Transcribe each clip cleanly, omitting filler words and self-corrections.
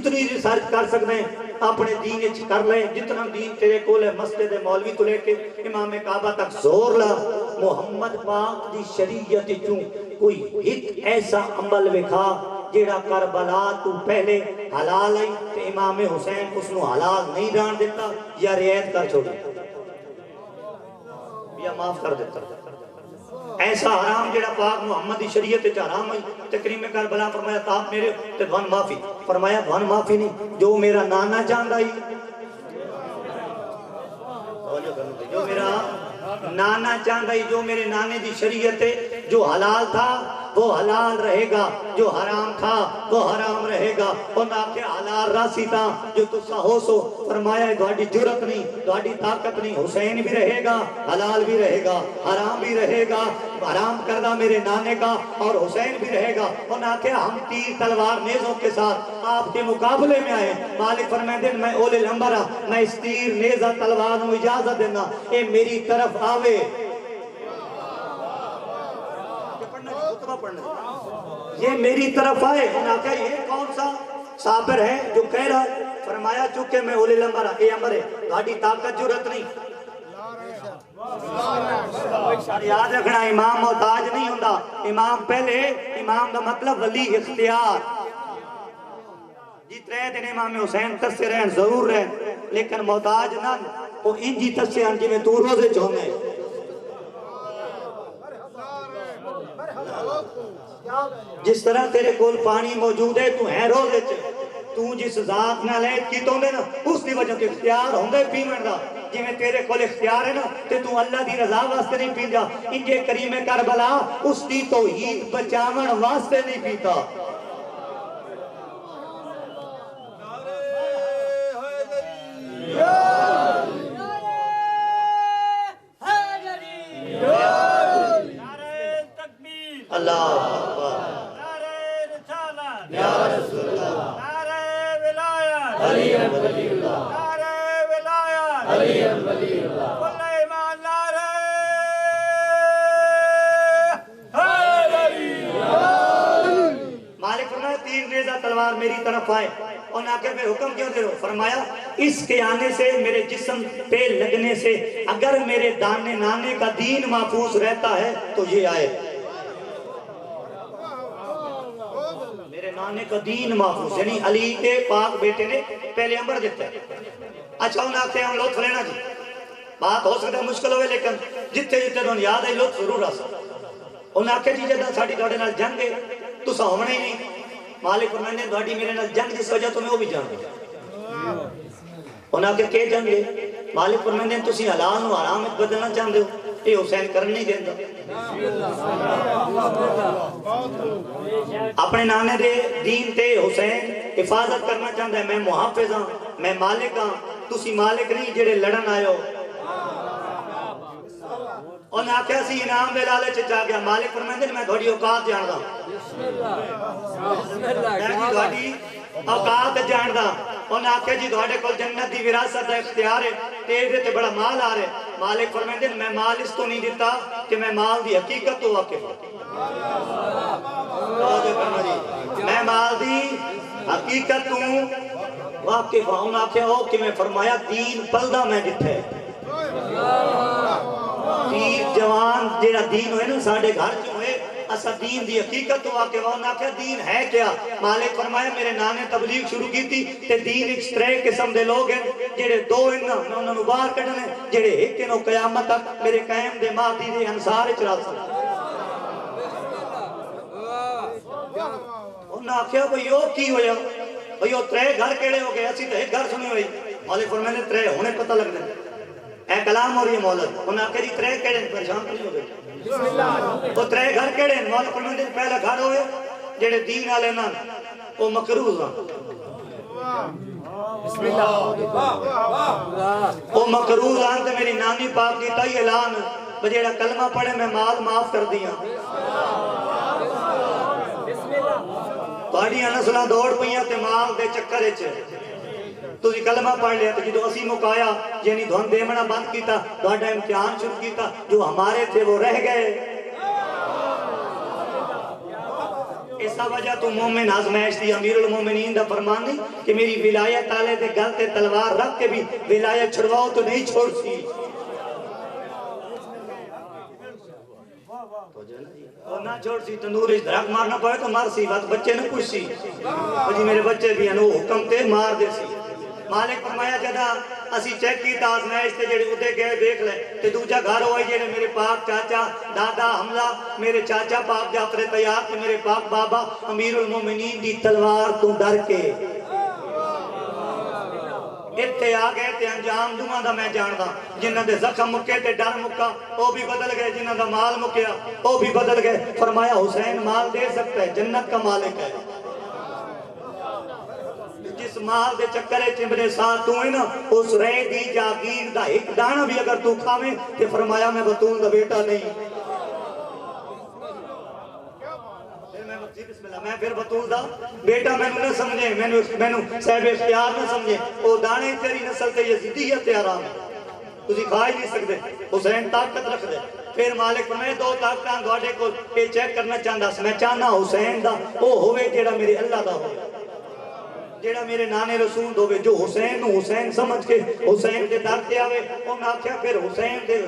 جتنی ریسرچ کر سکتے ہیں اپنے دین اچھ کر لیں، جتنا دین تیرے کول ہے، مسجد مولوی تو لے کے امام کعبہ تک زور لا، محمد پاک دی شریعت چوں کوئی ایک ایسا عمل وکھا جیڑا کربلا تو پہلے حلال آئی تے امام حسین اس نو حلال نہیں ران دیتا یا رعایت کر چھوڑی یا معاف کر دیتا، ایسا حرام جیڑا پاک محمد دی شریعت چا حرام آئی تکریم کربلا فرمایا تاپ میرے تے دھن معافی، فرمایا دھن معافی نہیں، جو میرا نانا چاند آئی، جو میرا نانا چاند آئی، جو میرے نانے دی شریعت جو حلال تھا وہ حلال رہے گا، جو حرام تھا وہ حرام رہے گا، اور نہ کہ حلال راسی تھا جو تسا ہو سو، فرمایا دوڑی جرت نہیں، دوڑی طاقت نہیں، حسین بھی رہے گا، حلال بھی رہے گا، حرام بھی رہے گا، حرام کردہ میرے نانے کا اور حسین بھی رہے گا، اور نہ کہ ہم تیر تلوار نیزوں کے ساتھ آپ کے مقابلے میں آئے، مالک فرمائے دن میں اول الامبرہ، میں اس تیر نیزہ تلوار میں اجازت دینا، اے میری طرف آوے، یہ میری طرف آئے، انہاں کہا یہ کون سا صابر ہے جو کہہ رہا ہے، فرمایا چکے میں اولی لمبر اے امر ہے، گاڑی طاقت جرت نہیں، یاد رکھنا امام محتاج نہیں ہوندہ، امام پہلے، امام دا مطلب ولی اختیار، جی ترے دن امام حسین تسے رہن ضرور رہن، لیکن محتاج نہ وہ انجی تسے ہن جی میں تو روزے چونے، جس طرح تیرے کول پانی موجود ہے تو ہے روزے تو جس ذات نہ لیت کی تو دے نا اس دی وجہ تو اختیار ہوں دے پیمن دا جی میں تیرے کول اختیار ہے نا تو اللہ دی رضا واسطے نہیں پی جا انجے کریم کربلا اس دی توحید بچامن واسطے نہیں پیتا اللہ تلوار میری طرف آئے اور نہ کہ پہ حکم کیوں دے رہو فرمایا اس کے آنے سے میرے جسم پہ لگنے سے اگر میرے دانے نانے کا دین محفوظ رہتا ہے تو یہ آئے میرے نانے کا دین محفوظ یعنی علی کے پاک بیٹے نے پہلے امر دیتا ہے اچھا انہاں سے ہم لطف لینا جی بات ہو سکتا ہے مشکل ہوئے لیکن جتے جتے دون یاد ہے لطف ضرور آ سکتا انہاں کے جی جدہ ساڑھی دوڑے نال جنگ ہے تو سا ہونے ہی نہیں مالک فرمائے نے دوڑی میرے نال جنگ جس وجہ تو میں وہ بھی جنگ ہے انہاں کے جنگ ہے مالک فرمائے نے تسی حلال و حرام بدلنا چاہتے ہو یہ حسین کرن نہیں دیتا اپنے نانے دے دین تے حسین حفاظت کرنا چاہتا ہے میں محافظ ہاں میں مالک ہاں تسی مالک نہیں جڑے لڑن آئے ہو اور نہ کیا سی انعام دے لالے چچا گیا مالک فرمائے دے میں دھوڑی اوقات جان دا میں دھوڑی اوقات جان دا اور نہ کیا جی دھوڑے کل جنت دی وراثت دا اختیار ہے تیرے تے بڑا مال آ رہے مالک فرمائے دے میں مال اس تو نہیں دیتا کہ میں مال دی حقیقت تو واقف میں مال دی حقیقت تو واقف ہوں نہ کیا ہو کہ میں فرمایا دین پلدہ میں جتھے دین جوان جیڑا دین ہوئے نا ساڑھے گھر جو ہوئے اسا دین دی حقیقت تو واقع وہ نہ کیا دین ہے کیا مالک فرمایا میرے نانے تبلیغ شروع کی تھی تے دین ایک ترے قسم دے لوگ ہیں جیڑے دو انہاں میں انہاں نو باہر کڑھنے جیڑے ایک انہوں قیامت تک میرے قائم دے مادی دے انصار اچرات سن انہاں کیا بھئی یو کی ہویا بھئی یو ترے گھر کیڑے ہو گئے اسی تو ایک گھر سنی ہوئی مالک فرمایا نے ترے ہونے پتہ لگ دیں اے کلام ہو رہی ہے مولد انہاں کہہ دی ترے کیڑے پریشان نہیں ہو گئے وہ ترے گھر کیڑے مولد فرمائے دن پہلا گھر ہوئے جیڑے دین آلے نا وہ مکروز ہاں وہ مکروز آن تے میری نانی پاک دیتا ہی اعلان بجیڑا کلمہ پڑھے میں مال معاف کر دیا تھوڑی نسلاں دوڑ پئیاں تے مال دے چکر وچ تو جی کلمہ پڑھ لیا تو جدو اسی مکایا یعنی دھون دیمنا بند کیتا دوڑا امتحان شروع کیتا جو ہمارے تھے وہ رہ گئے ایسا وجہ تو مومن آزمائش دی امیر المومنین دا فرمان نہیں کہ میری ولایت آلے دے گل تے تلوار رکھ کے بھی ولایت چھڑواؤ تو نہیں چھوڑ سی اور نہ چھوڑ سی تندور اس دھرک مارنا پڑے تو مار سی بات بچے نہ پوچھ سی جی میرے بچے بھی ہیں وہ حکم تے مار دے سی مالک فرمایا جدا اسی چیک کی تا آزمائش تے جڑے ادھے گئے دیکھ لے تے دوجہ گھر ہوئی جڑے میرے پاک چاچا دادا حملہ میرے چاچا پاک جعفر طیار تے میرے پاک بابا امیر المومنین دی تلوار تو ڈر کے اتھے آگئے تے انجام دوہاں دا میں جاندہ جنہاں دے زخم مکے تے ڈر مکا وہ بھی بدل گئے جنہاں دا مال مکیا وہ بھی بدل گئے فرمایا حسین مال دے سکتا ہے جنت کا مالک ہے جس مال دے چکرے چمبنے ساتھ تو ہے نا اس رہ دی جاگیر دا ایک دانہ بھی اگر تو کھاویں تے فرمایا میں بطول دا بیٹا نہیں میں پھر بطول دا بیٹا میں نہ سمجھے میں نے صاحب اختیار نہ سمجھے وہ دانے تیری نسل تے یزیدیت حرام ہے تسی کھا ہی نہیں سکتے حسین طاقت رکھ دے پھر مالک فرمائے دو طاقتاں گواڈے کو یہ چیک کرنا چاہتا میں چاہنا حسین دا وہ ہوئے جیڑا میرے اللہ دا ہوئے جیڑا میرے نانے رسول دوے جو حسین حسین سمجھ کے حسین دے در تے آوے انہوں آکھیا پھر حسین دے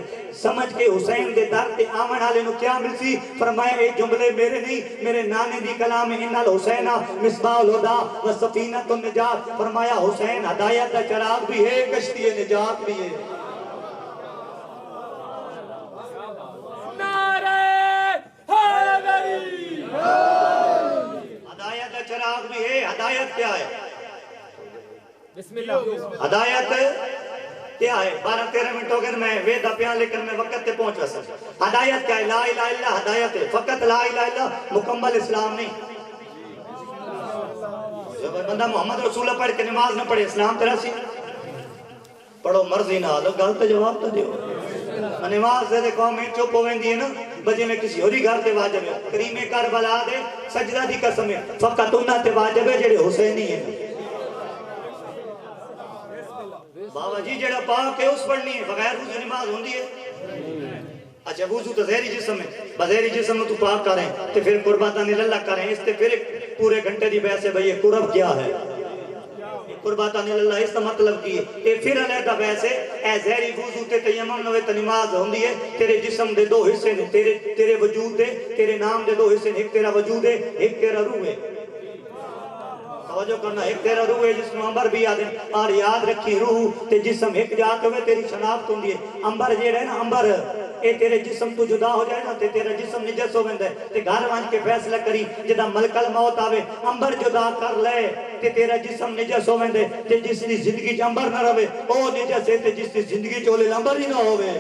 سمجھ کے حسین دے در تے آمن آلے نو کیا ملسی فرمایا اے جملے میرے نہیں میرے نانے دی کلام ان الحسینہ مصباح الہدا و سفینۃ النجات فرمایا حسین ہدایت دا چراغ بھی ہے کشتی نجات بھی ہے ہدایت دا چراغ بھی ہے ہدایت کیا ہے بسم اللہ ہدایت کیا ہے 12-13 منٹ ہو گئے میں ویدہ پیان لے کر میں وقت تے پہنچ رہا سکتا ہدایت کیا ہے لا الہ الا ہدایت ہے فقط لا الہ الا مکمل اسلام نہیں جب بندہ محمد رسول اللہ پڑھ کے نماز نہ پڑھے اسلام تیرا سی پڑھو مرضی نہ آدھو غلط جواب تو دیو نماز دے قوم میں چپ ہوئیں دی ہے نا بجے میں کسی ہوری گھر تے واجب ہے کریم کربلا دے سجدہ دی قسم ہے فقط انہاں تے واجب ہے جڑے حسینی ہیں بابا جی جڑا پاک ہے اس پڑھنی ہے بغیر وضو نماز ہوندی ہے اچھا وضو تو ظاہری جسم ہے بظاہری جسم تو پاک کریں تے پھر قرباتان اللہ کریں اس تے پھر پورے گھنٹے دی بحث ہے بھئی یہ قرب کیا ہے قرباتان اللہ اس کا مطلب کی ہے اے پھر علیحدہ بحث ہے اے ظاہری وضو تے تیمم نوے تے نماز ہوندی ہے تیرے جسم دے دو حصے نے تیرے وجود دے تیرے نام دے دو حصے نے ایک تیرا وجود ہے ایک تیرا روح ہے توجہ کرنا ایک تیرا روح ہے جس میں امبر بھی آدم اور یاد رکھی روح تے جسم ایک جاتے ہوئے تیری شناخت ہوندی ہے امبر یہ رہے نا امبر اے تیرے جسم تو جدا ہو جائے نا تے تیرا جسم نجس ہو بندے تے گھر وانج کے فیصلہ کری جدا ملک الموت آوے امبر جدا کر لے تے تیرا جسم نجس ہو بندے تے جس دی زندگی جمبر نہ روے او نجس ہے تے جس دی زندگی چولے لمبر ہی نہ ہوئے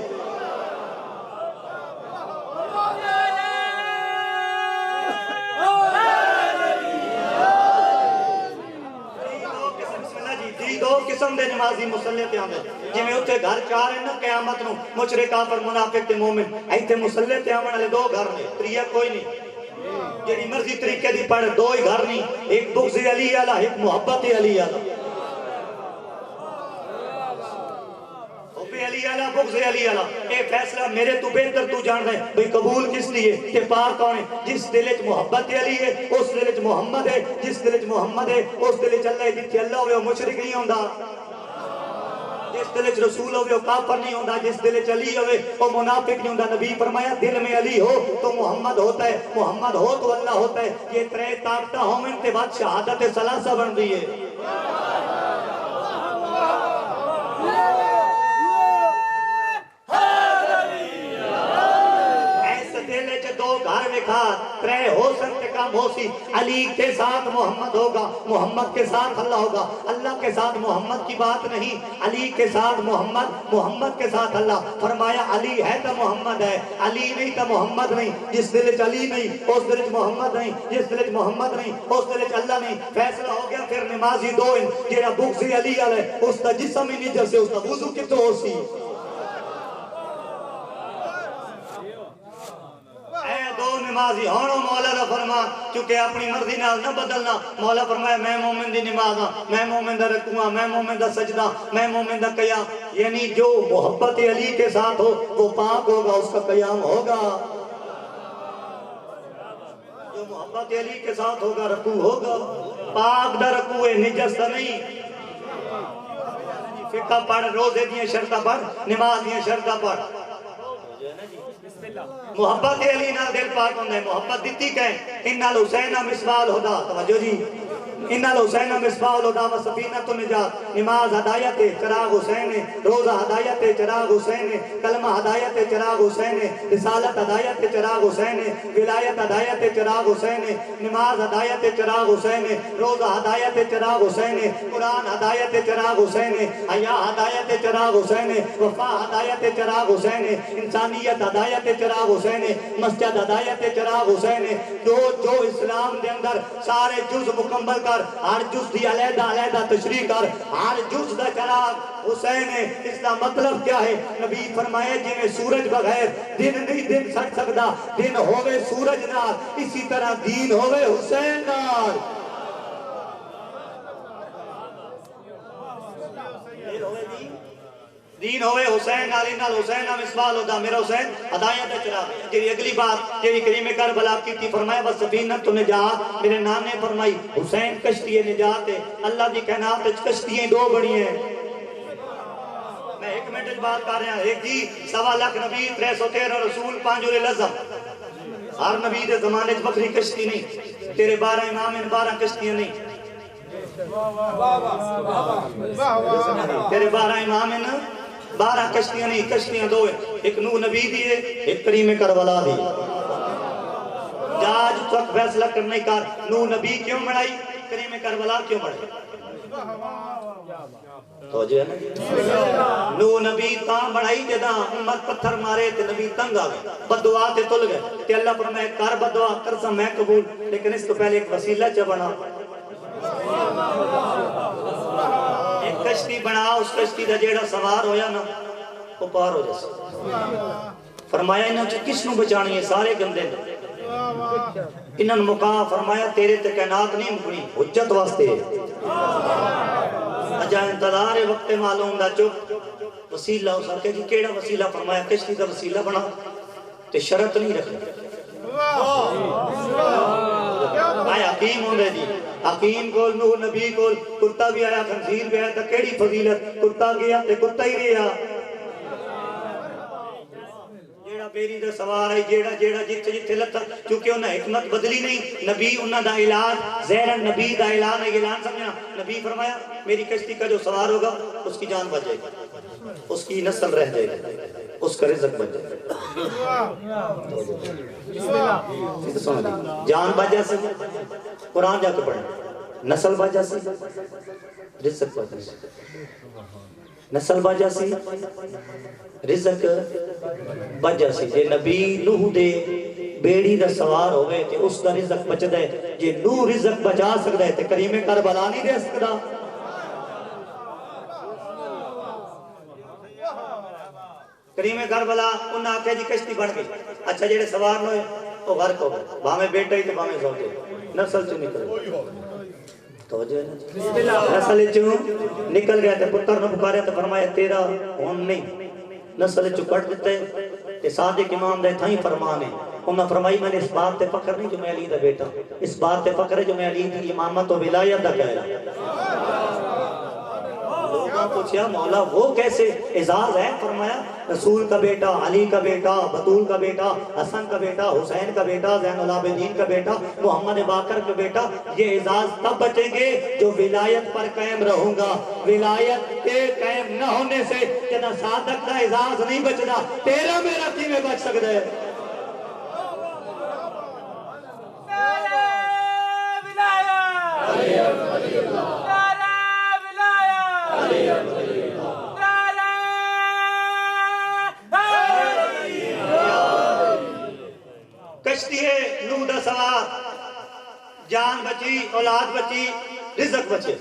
دو قسم دے نمازی مسلح تے آمد جی میں اتھے گھر چار ہیں نا قیامت نو مشرک کافر منافق تے مومن ایتھے مسلح تے آمد والے دو گھر نے تریہ کوئی نہیں جیڑی مرضی طریقے دی پڑھ دو ہی گھر نہیں ایک بغض علی علیہ ایک محبت علی علیہ علی علیہ بغض علی علیہ اے فیصلہ میرے تو بہتر تو جان رہے بھئی قبول کس لیے کہ پاک کون ہے جس دلچ محبت علی ہے اس دلچ محمد ہے جس دلچ محمد ہے اس دلچ اللہ ہے جتھے اللہ ہوئے وہ مشرک نہیں ہوندہ جس دلچ رسول ہوئے وہ کافر نہیں ہوندہ جس دلچ علی ہوئے وہ منافق نہیں ہوندہ نبی فرمایا دل میں علی ہو تو محمد ہوتا ہے محمد ہو تو اللہ ہوتا ہے یہ ترے طاقتہ ہوں ان کے بعد شہادت ثلاثہ بن دی ہے گھر میں کھا ترے ہو سکتے کام ہو سی علی کے ساتھ محمد ہوگا محمد کے ساتھ اللہ ہوگا اللہ کے ساتھ محمد کی بات نہیں علی کے ساتھ محمد محمد کے ساتھ اللہ فرمایا علی ہے تو محمد ہے علی نہیں تو محمد نہیں جس دلچ علی نہیں اس دلچ محمد نہیں جس دلچ محمد نہیں اس دلچ اللہ نہیں فیصلہ ہو گیا پھر نمازی دو ان جیڑا بغض علی علیہ اس کا جسم ہی نہیں جیسے اس کا وضو کتو ہو سی نمازی ہونو مولا دا فرما چونکہ اپنی مرضی نال نہ بدلنا مولا فرمایا میں مومن دی نماز ہاں میں مومن دا رکوع میں مومن دا سجدہ میں مومن دا قیام یعنی جو محبت علی کے ساتھ ہو وہ پاک ہوگا اس کا قیام ہوگا جو محبت محبت علی کے ساتھ ہوگا رکوع ہوگا پاک دا رکوع ہے نجس دا نہیں فقہ پڑھ روزے دیاں شرطہ پڑھ نماز دیاں شرطہ پڑھ محبت علی نال دل پاک ہوندہ ہے محبت دیتی کہیں انال حسین مصباح الہدا توجہ جی انال حسین مصباح الہدا و سفینۃ النجات نماز ہدایت چراغ حسین روزہ ہدایت چراغ حسین کلمہ ہدایت چراغ حسین رسالت ہدایت چراغ حسین ولایت ہدایت چراغ حسین نماز ہدایت چراغ حسین روزہ ہدایت چراغ حسین قرآن ہدایت چراغ حسین حیا ہدایت چراغ حسین وفا ہدایت چراغ حسین انسانیت ہدایت چراغ حسین مسجد ہدایت چراغ حسین جو اسلام دے اندر سارے جز مکمل کر ہر جز دی علیحدہ علیحدہ تشریح کر ہر جز دا چراغ حسین ہے اس کا مطلب کیا ہے نبی فرمائے جنہیں سورج بغیر دن نہیں دن سک سکتا دن ہوئے سورج نال اسی طرح دین ہوئے حسین نال دین ہوئے حسین نال انال حسین مصباح الہدا میرا حسین ہدایت چراغ جی اگلی بات جی کریم کربلا کی تھی فرمایا بس سفینۃ النجات میرے نانے فرمائی حسین کشتی نجات ہے اللہ دی کائنات کشتیاں دو بڑی ہیں میں ایک منٹ بات کر رہا ہوں ایک جی 1.25 لاکھ نبی 313 رسول 5 لازم ہر نبی دے زمانے بکری کشتی نہیں تیرے 12 امام ان 12 کشتیاں نہیں تیرے 12 امام ان 12 کشتیاں نہیں کشتیاں دو ہیں ایک نوح نبی دی ہے ایک کریم کربلا دی جاج تک فیصلہ کرنے کا نوح نبی کیوں بڑھائی کریم کربلا کیوں بڑھائی توجہ ہے نا نوح نبی تاں بڑھائی جدا امت پتھر مارے تے نبی تنگ آگئے بدعا تے تل گئے تے اللہ پر میں کر بدعا کرسا میں قبول لیکن اس کو پہلے ایک وسیلہ چا بنا ایک کشتی بنا اس کشتی دا جیڑا سوار ہویا نا وہ پار ہو جیسا فرمایا انہاں چھ کس نو بچانی ہے سارے گندے نے انہاں مقام فرمایا تیرے تے کائنات نہیں مکنی حجت واسطے اجا انتظار وقت معلوم دا چپ وسیلہ ہو سکے جی کیڑا وسیلہ فرمایا کشتی دا وسیلہ بنا تے شرط نہیں رکھنا آیا حکیم ہوں دے جی حکیم کول نوح نبی کول کتا بھی آیا خنزیر بھی آیا تا کیڑی فضیلت کتا گیا تے کتا ہی رہا جیڑا بیری دا سوار ہے جیڑا جتے لتا چونکہ انہاں حکمت بدلی نہیں نبی انہاں دا اعلان زہرن نبی دا اعلان ہے اعلان سمجھنا نبی فرمایا میری کشتی کا جو سوار ہوگا اس کی جان بچ جائے گی اس کی نسل رہ جائے گی اس کا رزق بچ جائے گی جان بچ جائے قرآن جا کے پڑھیں نسل بچ جائے رزق بچ جائے نسل بچ جائے رزق بچ جائے جے نبی نوح دے بیڑی دا سوار ہوئے تے اس دا رزق بچ دے جے نوح رزق بچا سکتا ہے تے کریم کربلا نہیں دے سکتا کریم کربلا انہاں آکھے جی کشتی بڑھ گئی اچھا جیڑے سوار نوئے وہ غرق ہو گئے بھامے بیٹا ہی تے بھامے زوجے نسل چوں نکل توجہ ہے نسل چوں نکل گیا تے پتر نو پکاریا تے فرمایا تیرا ہون نہیں نسل چوں کٹ دیتے تے صادق امام دے تھائیں فرمانے انہاں فرمائی میں نے اس بات تے فخر نہیں جو میں علی دا بیٹا اس بات تے فخر ہے جو میں علی دی امامت و ولایت دا کہہ رہا لوگوں پوچھیا مولا وہ کیسے اعزاز ہے فرمایا رسول کا بیٹا علی کا بیٹا بطول کا بیٹا حسن کا بیٹا حسین کا بیٹا زین العابدین کا بیٹا محمد باقر کا بیٹا یہ اعزاز تب بچیں گے جو ولایت پر قائم رہوں گا ولایت کے قائم نہ ہونے سے جنا صادق کا اعزاز نہیں بچنا تیرا میرا کی میں بچ سکتا ہے کشتی ہے نوح دا سوار جان بچی اولاد بچی رزق بچے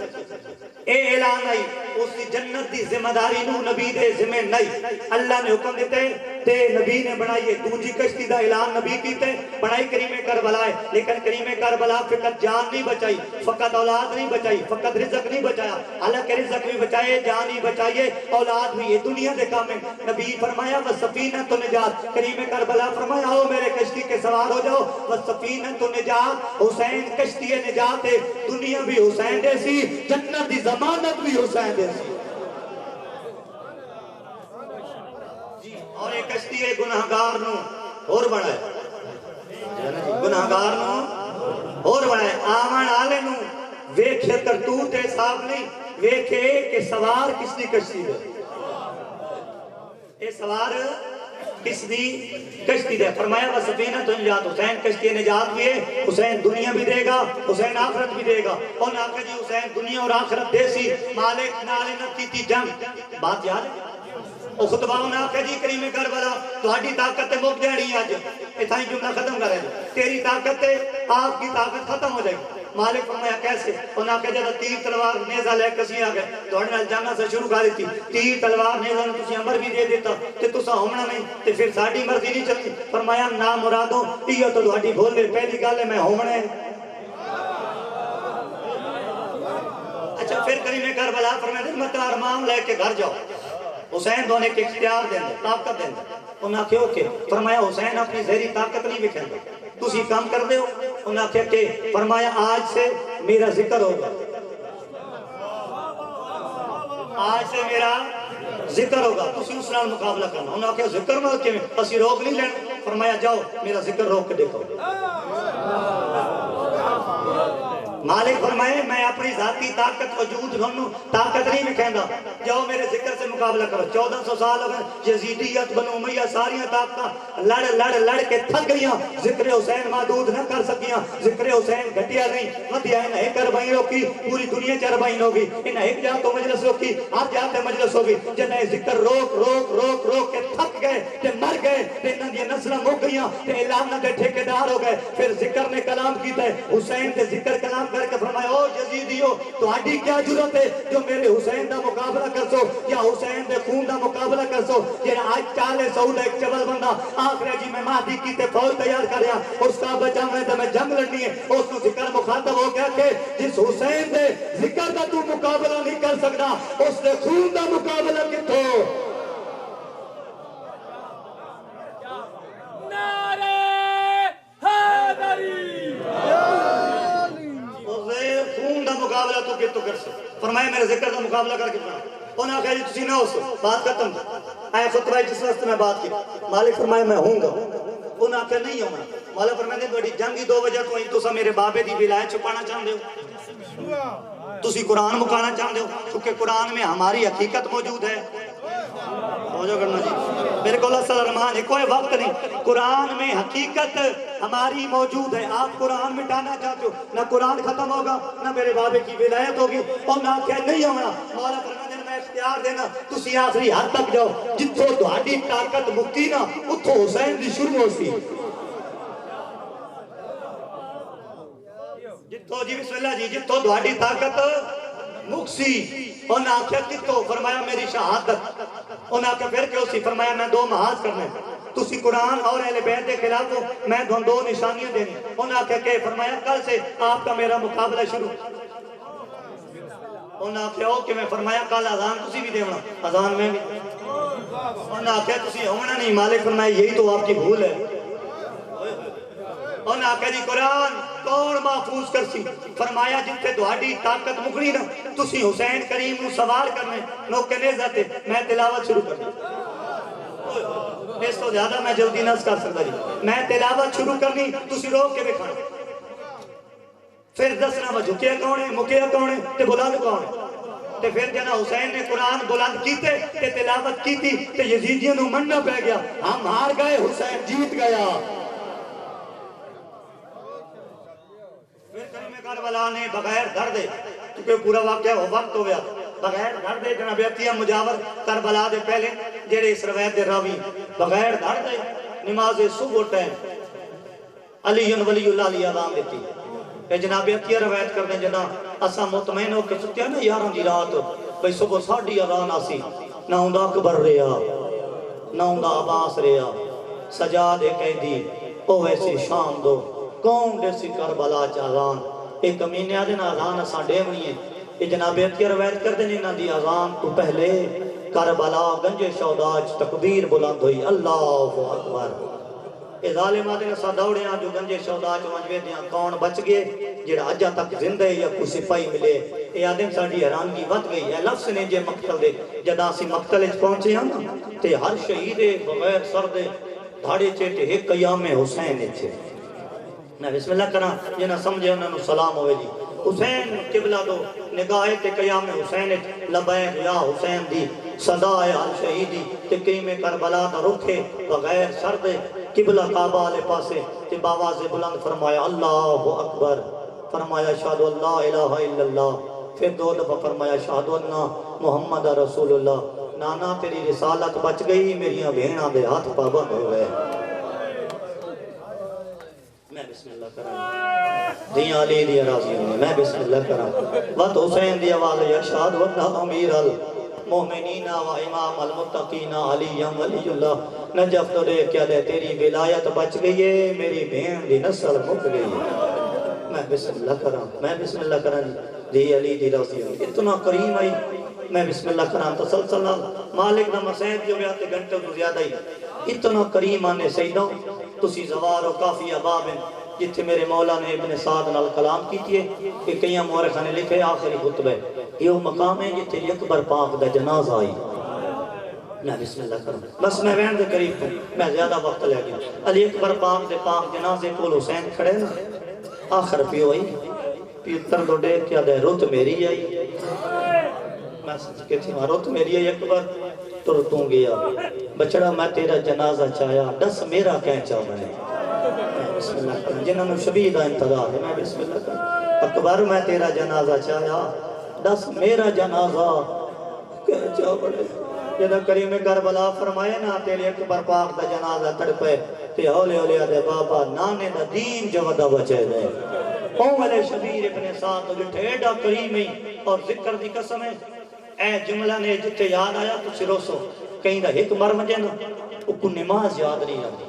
اے اعلان آئی اس جنت دی ذمہ داری نوح نبی دے ذمہ نہیں اللہ نے حکم دیتے تے نبی نے بنائی دوجی کشتی دا اعلان نبی کیتے بنائی کریم کربلا ہے، لیکن کریم کربلا فقط جان نہیں بچائی، فقط اولاد نہیں بچائی، فقط رزق نہیں بچایا، حالانکہ رزق بھی بچائے، جان ہی بچائیے، اولاد بھی، یہ دنیا دے کام ہے۔ نبی فرمایا وَسَفِینَةُ نجات، کریم کربلا فرمایا آؤ میرے کشتی کے سوار ہو جاؤ، وَسَفِینَةُ نجات، حسین کشتی نجات ہے، دنیا بھی حسین دے سی، جنت دی ضمانت بھی حسین دے سی۔ اور ایک کشتی ہے گناہگار نو اور بڑا ہے، گناہگار نو اور بڑا ہے، آمن آلے نو ویکھے کرتوت حساب نہیں، ویکھے کہ سوار کس دی کشتی دے، اے سوار کس دی کشتی دے۔ فرمایا وَسَفِینَةُ نجات، حسین کشتی نجات بھی ہے، حسین دنیا بھی دے گا، حسین آخرت بھی دے گا، اور ناکہ جی حسین دنیا اور آخرت دے سی، مالک نالے نہ کی تھی جنگ، بات یاد ہے؟ او خطبہ ہونا کہ جی کریم کربلا تہاڈی طاقت مک جانی آج، اتھائی جملہ ختم کر رہے ہیں، تیری طاقت آپ کی طاقت ختم ہو جائے گی۔ مالک فرمایا کیسے؟ انہاں کہ جب تیر تلوار نیزہ لے کسی آگئے تو انہاں جانا سے شروع کر دیتی، تیر تلوار نیزہ نے تسی عمر بھی دے دیتا کہ تسا ہومنا نہیں تے پھر ساڑھی مرضی نہیں چلتی۔ فرمایا نا مرادوں یہ تو تہاڈی بھول لے، پہلی گل ہے میں ہومنا ہے۔ اچھا پھر کریم کربلا فرمایا دن مت ارمان لے کے گھر جاؤ، حسین دونے کے اختیار دیں دے، طاقت دیں دے۔ انہاں کہو کہ فرمایا حسین اپنی زہری طاقت نہیں بکھیں دے، تسی کام کر دے ہو؟ انہاں کہا کہ فرمایا آج سے میرا ذکر ہوگا، آج سے میرا ذکر ہوگا، تسی اس نال مقابلہ کرنا۔ انہاں کہا ذکر نال کے اسی روک نہیں لینا، فرمایا جاؤ میرا ذکر روک کے دیکھو۔ مالک فرمائے میں اپنی ذاتی طاقت وجود ہوں طاقت نہیں بکھیندا، جاؤ میرے ذکر سے مقابلہ کرو۔ 1400 سال اگر یزیدیت بنو امیہ ساریاں طاقتاں لڑ کے تھک گئیاں، ذکر حسین محدود نہ کر سکیاں، ذکر حسین گھٹیا نہیں، مدیا انہیں ایک اربائن ہوگی، پوری دنیا چ اربائن ہوگی، انہیں ایک جاتو مجلس ہوگی، آپ جاتے مجلس ہوگی، جنہیں ذکر روک کے تھک گئے تے مر گئے تے انہاں دی نسلاں مک گئیاں تے اعلان دے ٹھیکیدار ہو گئے۔ پھر ذکر نے کلام کیتا ہے، حسین تے ذکر کلام کر کے فرمایا او یزیدیو تو آڈی کیا جرت ہے جو میرے حسین دا مقابلہ کر سو یا حسین دے خون دا مقابلہ کر سو؟ یہ آج چالے سعود ایک چبل بندہ آخر جی میں مہدی کی تے فوج تیار کر رہا اس کا بچہ میں تے میں جنگ لڑنی ہے، اس کو ذکر مخاطب ہو گیا کہ جس حسین دے ذکر دا تو مقابلہ نہیں کر سکتا اس دے خون دا مقابلہ کتھو؟ مقابلہ تو کتو کر سو؟ فرمایا میرے ذکر کا مقابلہ کر کے پڑھا۔ انہاں کہا جی تسی نہ ہو سو، بات ختم آئے خطبہ جس وقت میں بات کی۔ مالک فرمایا میں ہوں گا، انہاں کہا نہیں ہوں گا۔ مالک فرمایا بڑی جنگی دو وجہ تو تو سا میرے بابے دی ولایت چھپانا چاہتے ہو، تسی قرآن مکانا چاہتے ہو، کیونکہ قرآن میں ہماری حقیقت موجود ہے۔ توجہ کرنا جی میرے کو اللہ صلی اللہ علیہ وسلم کوئی وقت نہیں، قرآن میں حقیقت ہماری موجود ہے۔ آپ قرآن مٹانا چاہتے ہو، نہ قرآن ختم ہوگا نہ میرے بابے کی ولایت ہوگی اور نہ کیا نہیں ہوگا۔ مولا فرماتے ہیں میں اختیار دینا تسی آخری حد تک جاؤ، جتھو تہاڈی طاقت مکتی نا اتھو حسین دی شروع ہو سی۔ جتھو جی بسم اللہ جی جتھو تہاڈی طاقت مکسی انہوں نے آخیا کتو؟ فرمایا میری شہادت۔ انہوں نے آخیا پھر کیوں سی؟ فرمایا میں دو محاذ کرنے تسی قرآن اور اہل بیت کے خلاف ہو، میں دو نشانیاں دینی۔ انہوں نے آخیا کہ فرمایا کل سے آپ کا میرا مقابلہ شروع۔ انہوں نے آخیا کہ میں فرمایا کل اذان تسی بھی دیونا، اذان میں بھی۔ انہوں نے آخیا تسی ہونا نہیں، مالک فرمایا یہی تو آپ کی بھول ہے۔ انہوں نے آخیا جی قرآن کون محفوظ کر سی؟ فرمایا جتے دوہاڈی طاقت مکڑی نا تسی حسین کریم نو سوار کرنے نو کنے جاتے میں تلاوت شروع کر دی۔ اس تو زیادہ میں جلدی نہ کر سکتا جی، میں تلاوت شروع کرنی تسی روک کے بکھانا، پھر دسنا وہ جھکیا کون ہے مکیا کون ہے تے بلند کون ہے۔ تے پھر جنا حسین نے قرآن بلند کیتے تے تلاوت کیتی تے یزیدیوں نو مننا پہ گیا، ہم ہار گئے حسین جیت گیا۔ پھر کریم کربلا نے بغیر دردے کیونکہ پورا واقعہ وہ وقت ہو گیا، بغیر دردے جناب عطیہ مجاور کربلا دے پہلے جڑے اس روایت دے راوی بغیر دردے نماز صبح ٹائم علی ولی اللہ علیہ اذان دیتی کہ جناب عطیہ روایت کرنے جنا اسا مطمئن ہو کے سکتے ہیں نا 11 دی رات بھئی صبح 8:30 اذان آسی نہ ہوندا اکبر رہا ناؤں دا عباس ریا سجاد قیدی او ویسی شام دو کون دے سی کربلا چاہان ایک کمینے آدھے نا آزان اساں ڈیونی ہے یہ جنابیت کی روایت کر دینے نا دی آزان تو پہلے کربلا گنج شہداج تکبیر بلند ہوئی اللہ اکبر اے ظالم آدھے نا دوڑے آن جو گنج شہداج منجوے دیاں کون بچ گئے جڑا اجا تک زندہ ہے یا کوئی سپاہی ملے اے آدھے ساڑی حیرانگی بت گئی ہے لفظ نے جے مقتل دے جدا سی مقتل اچ پہنچے ہم تے ہر شہید بغیر سر دے دھاڑے چیٹے ایک قیام حسین چھے میں بسم اللہ کرنا جنہ سمجھے انہوں نے سلام ہوئے جی حسین قبلہ دو نگاہ تے قیام حسین لبیک یا حسین دی صدا ہے ہر شہیدی تے قیم کربلا دا رکھے بغیر سر دے قبلہ کعبہ لے پاسے تے باواز بلند فرمایا اللہ اکبر فرمایا شہدو اللہ الہ الا اللہ پھر دو دفعہ فرمایا شہدو اللہ محمد رسول اللہ نانا تیری رسالت بچ گئی میریاں بہناں دے ہاتھ پابند ہو گئے میں بسم اللہ کروں دیاں علی دی راضی ہونے میں بسم اللہ کروں وقت حسین دی آواز یشہد ونہ امیر المومنین و امام المتقین علی ولی اللہ نجف تو دے کیا دے تیری ولایت بچ گئی ہے میری بہن دی نسل مک گئی ہے میں بسم اللہ کروں میں بسم اللہ کروں دی علی دی راضی ہونے اتنا کریم آئی میں بسم اللہ کرام تسلسل مالک دا مسید جو بیاتے گھنٹے تو زیادہ ہی اتنا کریم آنے سیدوں تسی زوار و کافی عبابن جتھے میرے مولا نے ابن سعد نال کلام کیتیے کہ کئیاں مورخہ نے لکھے آخری خطبہ یہ مقام ہے جتھے اکبر پاک دا جنازہ آئی میں بسم اللہ کروں بس میں وین دے قریب ہوں میں زیادہ وقت لے گیا علی اکبر پاک دے پاک جنازے کول حسین کھڑے نا آخر پیو آئی پیتر دو ڈیر کیا دے رت میری آئی میں سمجھ کے تھی مارو تو میری اکبر تو رتوں گیا بچڑا میں تیرا جنازہ چاہیا دس میرا کہیں چاہ بنے بسم اللہ کریں جنہوں نے شبیدہ انتظار ہے میں بسم اللہ کریں اکبر میں تیرا جنازہ چاہیا دس میرا جنازہ کہیں چاہ بنے جنہوں کریم کربلا فرمائے نا تیرے اکبر پاک دا جنازہ تڑپے تے ہولے ہولے دے بابا نانے دا دین جو ودا بچے دے اول شبیر ابن سعد جو ٹھیڑا کریم ہی اور ذکر دی قسم ہے اے جملہ نے جتے یاد آیا تو سروسو کہیں دا ایک مر مجھے نا اکو نماز یاد نہیں آتی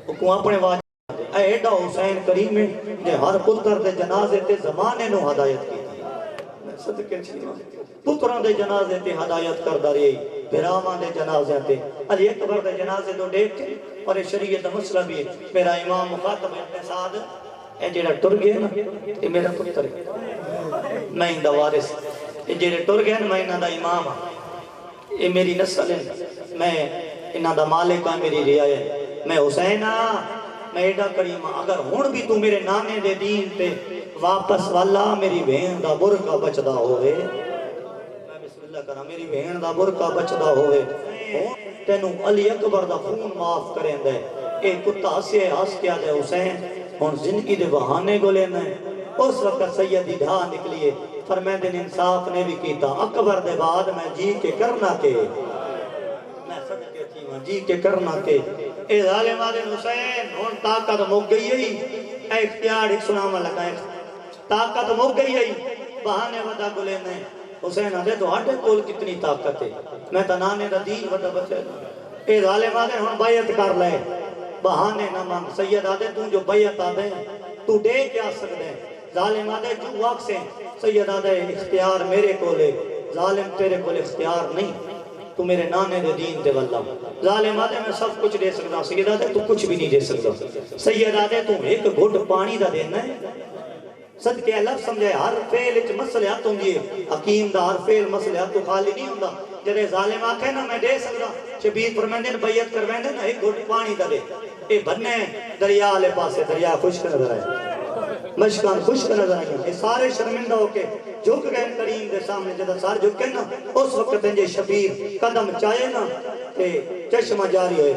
اکو اپنے واجب اے ایڈا حسین کریم ہے جے ہر پتر دے جنازے تے زمانے نو ہدایت کی تھی میں صدقے چھیما پتران دے جنازے تے ہدایت کردہ رہی بھرامان دے جنازے تے علی اکبر دے جنازے دو دیکھ کے اور شریعت مسئلہ بھی ہے میرا امام مخاطب ابن سعد اے جیڑا ٹر گئے نا یہ میرا پتر ہے میں اندہ وارث یہ جیڑے ٹر گئے نا میں انہاں دا امام ہاں یہ میری نسل ہے میں انہاں دا مالک ہاں میری رعایت میں حسین ہاں میں ایڈا کریم ہاں اگر ہون بھی تو میرے نانے دے دین تے واپس والا میری بہن دا برکا بچدا ہوئے میں بسم اللہ کرا میری بہن دا برکا بچدا ہوئے تینوں علی اکبر دا خون معاف کریں دے اے کتا سے ہس کیا دے حسین ہون زندگی دے بہانے کو لینا ہے اس وقت سیدی ڈھا نکلیے فرمیدن انصاف نے بھی کیتا اکبر دے بعد میں جی کے کرنا کے میں صدقے تھی میں جی کے کرنا کے اے ظالم آدم حسین ہون طاقت مک گئی ہے اے اختیار ایک سنامہ لگا ہے طاقت مک گئی ہے بہانے ودا کو لینا ہے حسین آدھے تو ہاٹے کول کتنی طاقت ہے میں تنانے دا دین ودا بچے اے ظالم آدم ہون بیعت کر لے بہانے نہ مانگ سید آدھے تو جو بیعت آدھے تو دے کیا سکتے ہیں ظالم آدھے جو وقت سے سید آدھے اختیار میرے کو لے ظالم تیرے کو لے اختیار نہیں تو میرے نانے دے دین دے واللہ ظالم آدھے میں سب کچھ دے سکتا سید آدھے تو کچھ بھی نہیں دے سکتا سید آدھے تو ایک گھٹ پانی دا دینا ہے صدقے لفظ سمجھے ہر فیل اچ مسئلہات ہوں گی حکیم دا ہر فیل مسئلہات تو خالی نہیں ہوں گا جرے ظالم آکھے نا میں دے سکتا شبیر فرمیندن بیعت کرویندن ایک گھٹ پانی دا دے اے بننے دریا لے پاسے دریا خشک نظر آئے مشکان خشک نظر آئے یہ سارے شرمندہ ہو کے جھک گئے کریم دے سامنے جدہ سار جھکے نا اس وقت انجے شبیر قدم چاہے نا تے چشمہ جاری ہوئے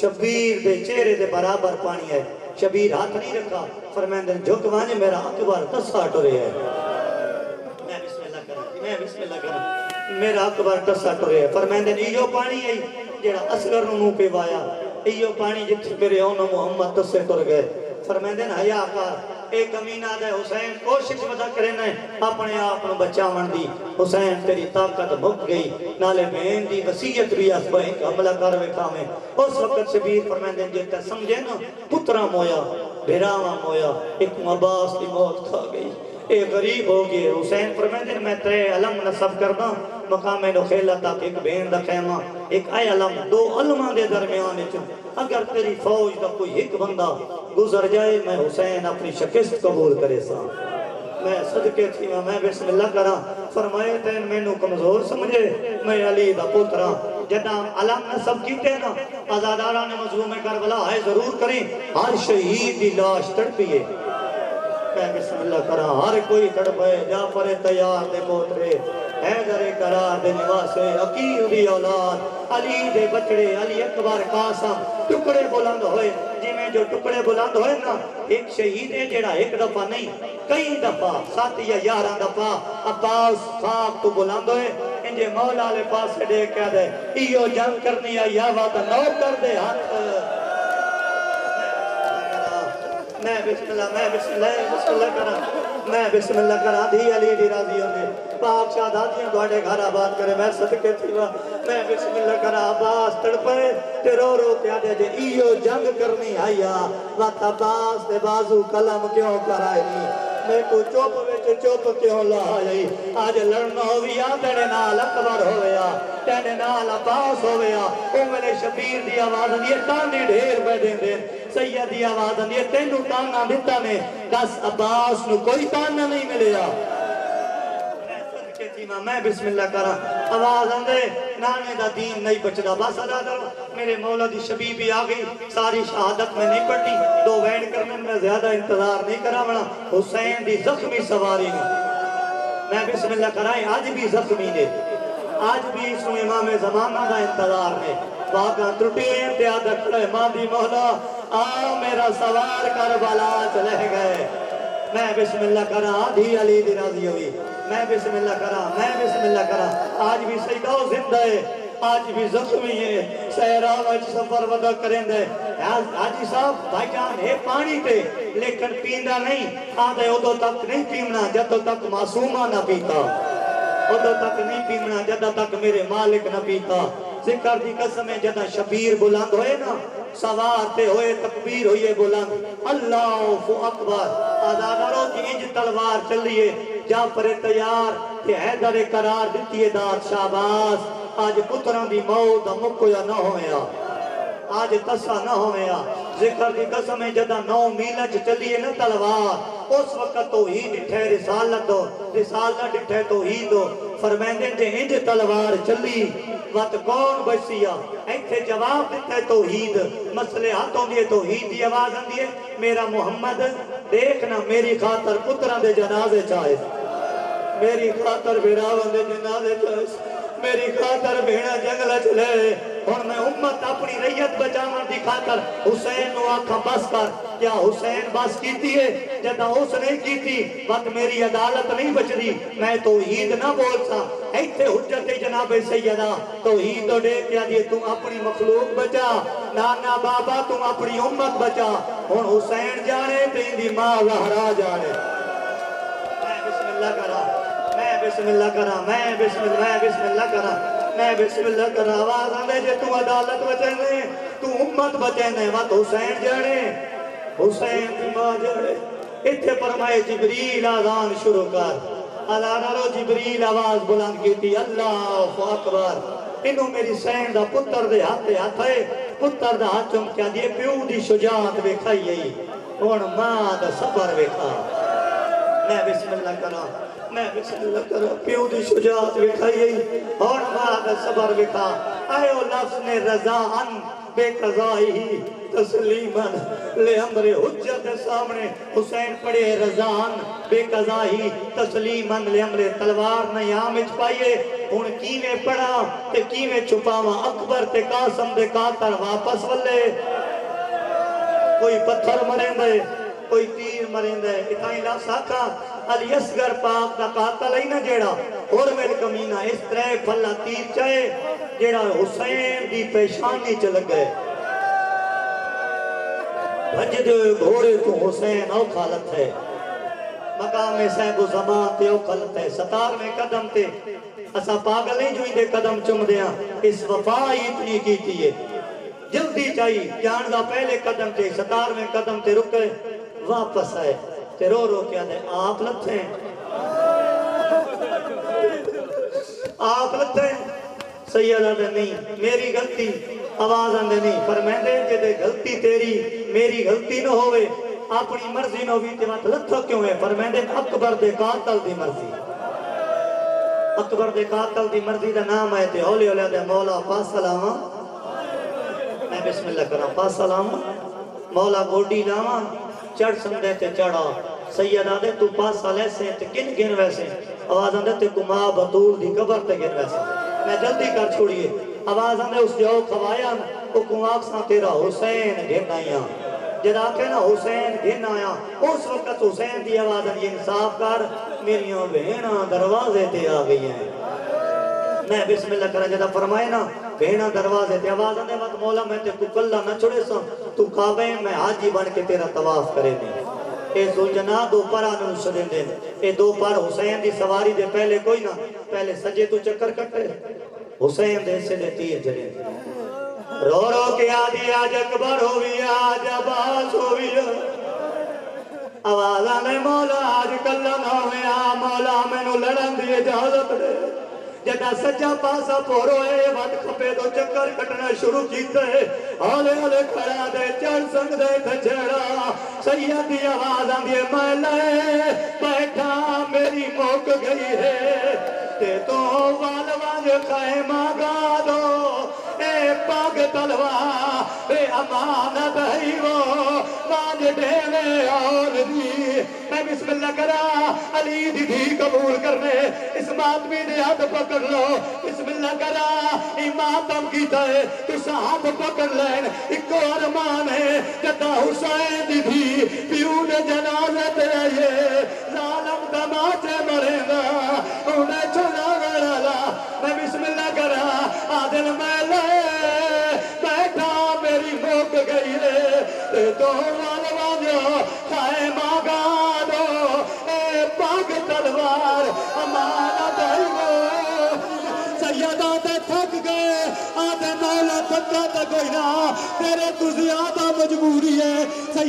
شبیر دے چہرے دے برابر پانی ہے شبیر ہاتھ نہیں رکھا فرمیندن جھک وانے میرا اکبر تسا ٹرے ہے میں بسم اللہ کرا میں بسم اللہ کرا میرا اکبر تسا ٹرے ہے فرمیندن ایو پانی ہے جیڑا اصغر نو پہ وایا ایو پانی جتھے میرے اونو محمد تسے ٹر گئے فرمیندن حیاء کار ایک کمینہ دے حسین کوشش ودا کرنا ہے اپنے آپ کو بچاون دی حسین تیری طاقت مک گئی نالے بہن دی وصیت بھی اس بہن کا عملہ کر وکھاویں اس وقت شبیر فرمائندے جیتا سمجھے نا پترا مویا بھیراواں مویا ایک عباس کی موت کھا گئی اے غریب ہو گئے حسین فرمائندے میں ترے علم نصب کرنا مقام نخیلہ تک ایک بہن دا خیمہ ایک اے علم دو علمہ دے درمیان اگر تیری فوج دا کوئی ایک بندہ گزر جائے میں حسین اپنی شکست قبول کرے سا میں صدقے تھی میں بسم اللہ کرا فرمائے تین میں نو کمزور سمجھے میں علی دا پترا جدہ علم نصب کیتے نا آزاداران مظلوم کربلا ہے ضرور کریں ہر شہید دی لاش تڑپیے میں بسم اللہ کرا ہر کوئی تڑپے جعفر تیار دے پوترے حیدر قرار دے نواسے عقیل دی اولاد علی دے بچڑے علی اکبر قاسم ٹکڑے بلند ہوئے جی میں جو ٹکڑے بلند ہوئے نا ایک شہید ہے جڑا ایک دفعہ نہیں کئی دفعہ 7 یا 11 دفعہ عباس خاک تو بلند ہوئے انجھے مولا لے پاس سے دیکھ کہہ دے ایو جنگ کرنی ہے یا وعدہ نو کر دے ہاتھ میں بسم اللہ کرا میں بسم اللہ کرا دھی علی دی راضی ہونے پاک شہدادیاں دوڑے گھر آباد کرے میں صدقے تھی میں بسم اللہ کرا عباس تڑپے تے رو رو کیا دے جے ایو جنگ کرنی آیا وقت عباس دے بازو قلم کیوں کرائی میں کو چوپ ویچے چوپ کیوں لائی آج لڑنا ہویا تیرے نال اکبر ہویا تیرے نال عباس ہویا او میرے شبیر دی آواز دیئے تانے ڈھیر بیدیں دیں سید دی آواز دیئے تینو تانا دیتا نے دس عباس نو کوئی تانا نہیں ملیا میں بسم اللہ کرا آواز آندے نانے دا دین نہیں بچدا بس ادا کرو میرے مولا دی شبی بھی آگئی ساری شہادت میں نہیں پڑتی دو وینڈ کرنے میں زیادہ انتظار نہیں کرا بنا حسین دی زخمی سواری نے میں بسم اللہ کرائیں آج بھی زخمی نے آج بھی اس امام زمانہ دا انتظار نے واقعہ ترٹی انتیاد کھڑے ماں دی مولا میرا سوار کربلا چلے گئے میں بسم اللہ کرا آدھی علی دی راضی ہوئی میں بسم اللہ کرا آج بھی سیدہ زندہ ہے آج بھی زخمی ہے سہران وچ سفر ودا کریں دے حاجی صاحب بھائی جان ہے پانی تے لیکن پیندا نہیں آدھے ادھو تک نہیں پیمنا جدو تک معصومہ نہ پیتا ادھو تک نہیں پیمنا جدو تک میرے مالک نہ پیتا ذکر دی قسم ہے جدہ شبیر بلند ہوئے نا سوار تے ہوئے تکبیر ہوئے بلند اللہ اکبر آزاداروں کی انج تلوار چلیے جعفر تیار تے حیدر قرار دیتی داد شہباز آج پتران دی موت مکو یا نہ ہویا آج تسا نہ ہویا ذکر دی قسم ہے جدہ 9 میلج چلیے نا تلوار اس وقت توحید ڈٹھے رسالت دو رسالت ڈٹھے توحید دو فرمیندے جے انج تلوار چلی وقت کون بچیا ایتھے جواب دیتا ہے توحید مسئلے ہاتھوں دیئے توحید دی آواز اندیے میرا محمد دیکھنا میری خاطر پتران دے جنازے چاہے میری خاطر بیراون دے جنازے چاہے میری خاطر بھیڑا جنگل چلے اور میں امت اپنی ریت بچانا دی خاطر حسین نو آنکھا بس کر کیا حسین بس کیتی ہے جدہ اس نے کیتی وقت میری عدالت نہیں بچ دی میں توحید نہ بول سا ایتھے حجت جناب سیدہ توحید تو دے کیا دیئے تم اپنی مخلوق بچا نانا بابا تم اپنی امت بچا اور حسین جانے تین دی ماں زہرا جانے میں بسم اللہ کرا میں بسم اللہ کرا میں بسم اللہ کرا میں بسم اللہ کرا آواز آنے جے تم عدالت بچنے تو امت بچنے وقت حسین جانے حسین کی ماں جانے اتھے فرمائے جبریل آذان شروع کر اللہ نارو جبریل آواز بلند کی تھی اللہ اکبر انہوں میری سین دا پتر دے ہاتھ ہے پتر دا ہاتھ چمکیا دیئے پیو دی شجاعت بکھائی یہی اور ماں دا صبر بکھا میں بسم اللہ کرا میں بسم اللہ کرا پیو دی شجاعت بکھائی اور ماں دا صبر بکھا اے او لفظ نے رضاً بے قضائی تسلیماً لے امر حجت سامنے حسین پڑے رضاً بے قضائی تسلیماً لے امر تلوار نیام اچ پائیے ان کیویں پڑا تے کیویں چھپاوا اکبر تے قاسم دے قاتل واپس ولے کوئی پتھر مریں دے کوئی تیر مریں دے اتائیں لا ساکھا علی اصغر پاک دا قاتل ہی نہ جیڑا اور میرے کمینہ اس طرح پھلا تیر چاہے جیڑا حسین دی پیشانی چلگ گئے بھجدے ہوئے گھوڑے تو حسین او خالت ہے مقام صاحب و زمان تے او خالت ہے 17ویں قدم تے اسا پاگل نہیں جو دے قدم چم دیاں اس وفا ہی اتنی کیتی ہے جلدی چاہیے جان دا پہلے قدم تے 17ویں قدم تے رکے واپس آئے تے رو رو کیا دے آپ لتھے آپ لتھے سیدہ دے نہیں میری غلطی آواز آندے نہیں فرمیندے جدے غلطی تیری میری غلطی نہ ہوئے اپنی مرضی نہ ہوئی تے وقت لتھا کیوں ہے فرمیندے اکبر دے قاتل دی مرضی اکبر دے قاتل دی مرضی دا نام ہے تے ہولی ہولی دے مولا پاس سلاما میں بسم اللہ کرا پاس سلاما مولا گوڑی لاما چڑھ سمدے تے چڑھا سیدہ دے تو پاس سالے سے تے کن گن ویسے آواز آندے تے کما بطول دی قبر تے گن ویسے میں جلدی کر چھوڑیے آواز آندے اس جاؤ کھوایا او کنواک ساں تیرا حسین گھن آیا جدا کہ نا حسین گھن آیا اس وقت حسین دی آواز آندے انصاف کر میریاں بہناں دروازے تے آ گئی ہیں میں بسم اللہ کرا جدا فرمائے نا بہناں دروازے تے آواز آندے وقت مولا میں تے کلہ نہ چھوڑے سا تو کعبے میں حاجی بن کے تیرا طواف کرے دیں اے زلجنا دو پر آنن شدن دیں اے دو پر حسین دی سواری دے پہلے کوئی نہ پہلے سجے تو چکر کٹے حسین دے سے دے تیر جلیں رو رو کے آدھی آج اکبر ہوئی آج عباس ہوئی آواز آنے مولا آج کلہ نہ ہویا مولا میں نو لڑن دی اجازت دے جدہ سجا پاسا پوروئے وقت کھپے تو چکر کٹنا شروع کیتے آلے آلے کھڑا دے چڑھ سنگ دے تھجڑا سیدی آواز آندھے میں لے بیٹھا میری موک گئی ہے تے تو والواز خیمہ گا دو اے پاگ تلوار اے امانت ہی وہ مانج ڈیوے اور دی میں بسم اللہ کرا علی دی دی قبول کرنے اس ماتمی نے ہاتھ پکڑ لو بسم اللہ کرا امام تم کیتا ہے تو صاحب پکڑ لین ایک ارمان ہے جدہ حسین دی دی پیون جنازت رہے ظالم دماچے مرے گا انہیں چھوڑا گڑالا میں بسم اللہ کرا آدل میں لے بیٹھا میری موک گئی ہے تو والواجو خیمہ گا دو اے پاک تلوار امانت ہے وہ سیدہ تے تھک گئے آدھے مولا تھکا تا کوئی نہ تیرے تو زیادہ مجبوری ہے